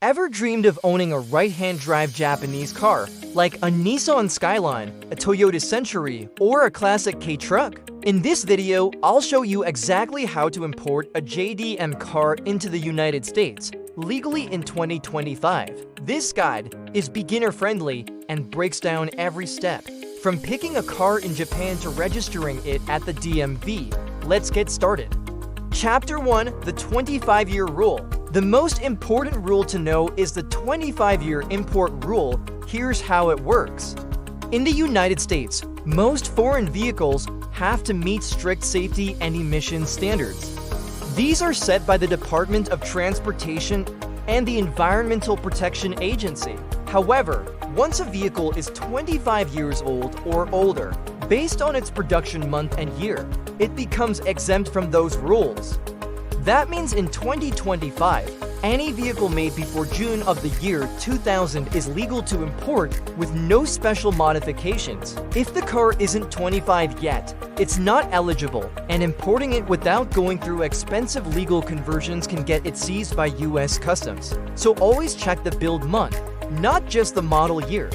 Ever dreamed of owning a right-hand drive Japanese car, like a Nissan Skyline, a Toyota Century, or a classic Kei Truck? In this video, I'll show you exactly how to import a JDM car into the United States, legally in 2025. This guide is beginner-friendly and breaks down every step, from picking a car in Japan to registering it at the DMV. Let's get started. Chapter 1, the 25-year rule. The most important rule to know is the 25-year import rule. Here's how it works. In the United States, most foreign vehicles have to meet strict safety and emissions standards. These are set by the Department of Transportation and the Environmental Protection Agency. However, once a vehicle is 25 years old or older, based on its production month and year, it becomes exempt from those rules. That means in 2025, any vehicle made before June of the year 2000 is legal to import with no special modifications. If the car isn't 25 yet, it's not eligible, and importing it without going through expensive legal conversions can get it seized by US Customs. So always check the build month, not just the model year.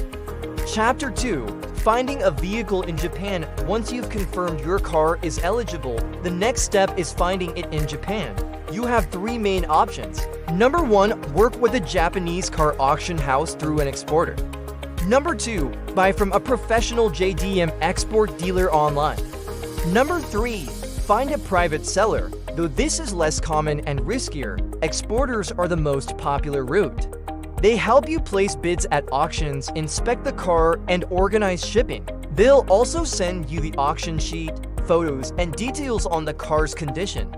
Chapter 2. Finding a vehicle in Japan. Once you've confirmed your car is eligible, the next step is finding it in Japan. You have three main options. Number 1, work with a Japanese car auction house through an exporter. Number 2, buy from a professional JDM export dealer online. Number 3, find a private seller. Though this is less common and riskier, exporters are the most popular route. They help you place bids at auctions, inspect the car, and organize shipping. They'll also send you the auction sheet, photos, and details on the car's condition.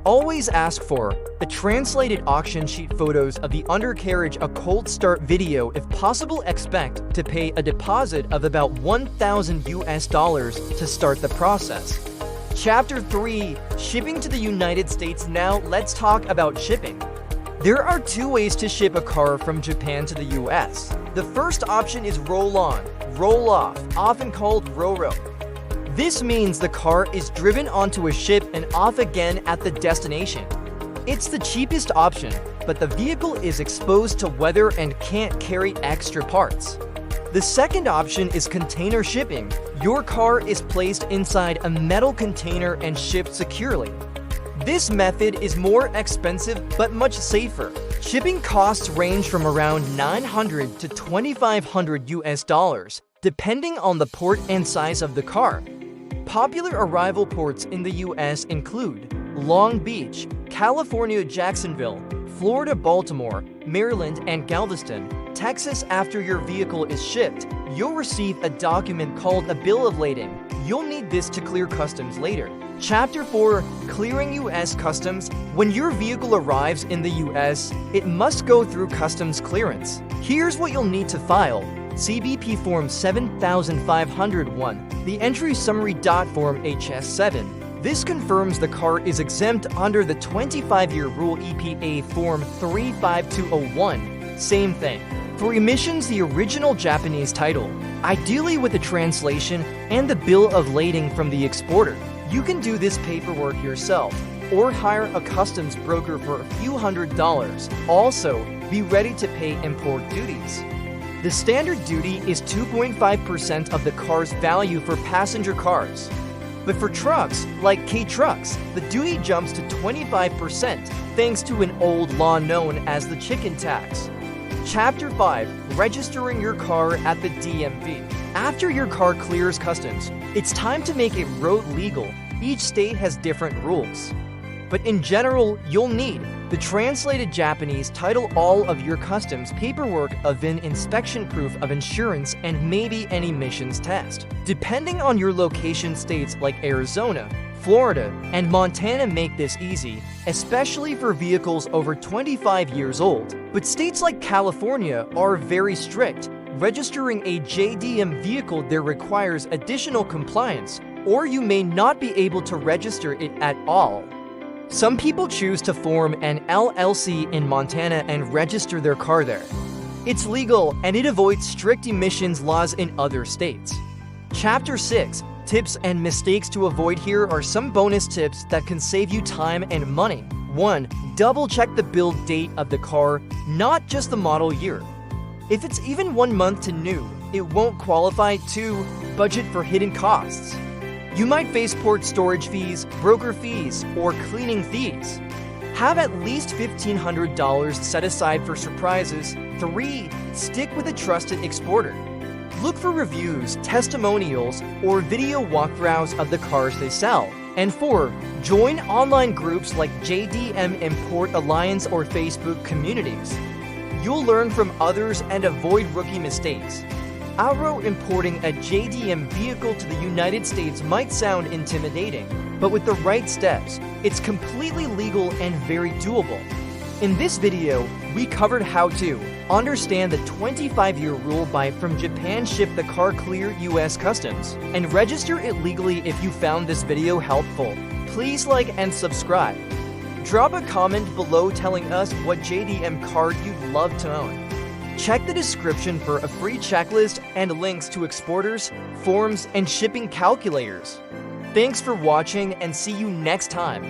Always ask for the translated auction sheet, photos of the undercarriage, a cold start video. If possible, expect to pay a deposit of about $1,000 to start the process. Chapter 3. Shipping to the United States. Now let's talk about shipping. There are two ways to ship a car from Japan to the US. The first option is roll-on, roll-off, often called ro-ro. This means the car is driven onto a ship and off again at the destination. It's the cheapest option, but the vehicle is exposed to weather and can't carry extra parts. The second option is container shipping. Your car is placed inside a metal container and shipped securely. This method is more expensive but much safer. Shipping costs range from around $900 to $2,500 depending on the port and size of the car. Popular arrival ports in the US include Long Beach, California, Jacksonville, Florida, Baltimore, Maryland, and Galveston, Texas. After your vehicle is shipped, you'll receive a document called a bill of lading. You'll need this to clear customs later. Chapter 4. Clearing US Customs. When your vehicle arrives in the US, it must go through customs clearance. Here's what you'll need to file. CBP Form 7501, the Entry Summary. Form HS7. This confirms the car is exempt under the 25-year rule. EPA Form 35201. Same thing. For emissions, the original Japanese title, ideally with a translation, and the bill of lading from the exporter. You can do this paperwork yourself or hire a customs broker for a few $100s. Also, be ready to pay import duties. The standard duty is 2.5% of the car's value for passenger cars. But for trucks, like Kei Trucks, the duty jumps to 25% thanks to an old law known as the chicken tax. Chapter 5. Registering your car at the DMV. After your car clears customs, it's time to make it road legal. Each state has different rules. But in general, you'll need the translated Japanese title, all of your customs paperwork, a VIN inspection, proof of insurance, and maybe an emissions test. Depending on your location, states like Arizona, Florida, and Montana make this easy, especially for vehicles over 25 years old. But states like California are very strict. Registering a JDM vehicle there requires additional compliance, or you may not be able to register it at all. Some people choose to form an LLC in Montana and register their car there. It's legal and it avoids strict emissions laws in other states. Chapter 6. Tips and mistakes to avoid. Here are some bonus tips that can save you time and money. 1. Double check the build date of the car, not just the model year. If it's even 1 month to new, it won't qualify. 2. Budget for hidden costs. You might face port storage fees, broker fees, or cleaning fees. Have at least $1,500 set aside for surprises. 3. Stick with a trusted exporter. Look for reviews, testimonials, or video walkthroughs of the cars they sell. And 4. Join online groups like JDM Import Alliance or Facebook communities. You'll learn from others and avoid rookie mistakes. Outro importing a JDM vehicle to the United States might sound intimidating, but with the right steps, it's completely legal and very doable. In this video, we covered how to understand the 25-year rule from Japan, ship the car clear US Customs, and register it legally. If you found this video helpful, please like and subscribe. Drop a comment below telling us what JDM car you'd love to own. Check the description for a free checklist and links to exporters, forms, and shipping calculators. Thanks for watching and see you next time.